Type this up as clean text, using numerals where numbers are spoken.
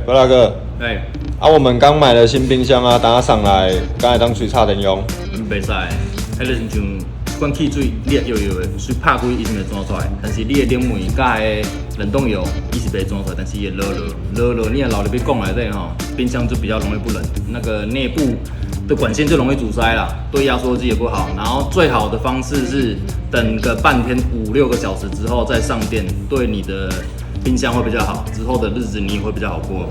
布拉哥，我们刚买了新冰箱啊，等下上来，刚才当水插电用。袂使，迄个亲像管汽水，你摇摇的，水拍开伊是袂钻出来，但是你的冷媒甲个冷冻油伊是袂钻出来，但是伊会热，你若留入去讲内底吼，冰箱就比较容易不冷，那个内部的管线就容易阻塞啦，对压缩机也不好。然后最好的方式是等个半天5-6个小时之后再上电，对你的冰箱会比较好，之后的日子你也会比较好过。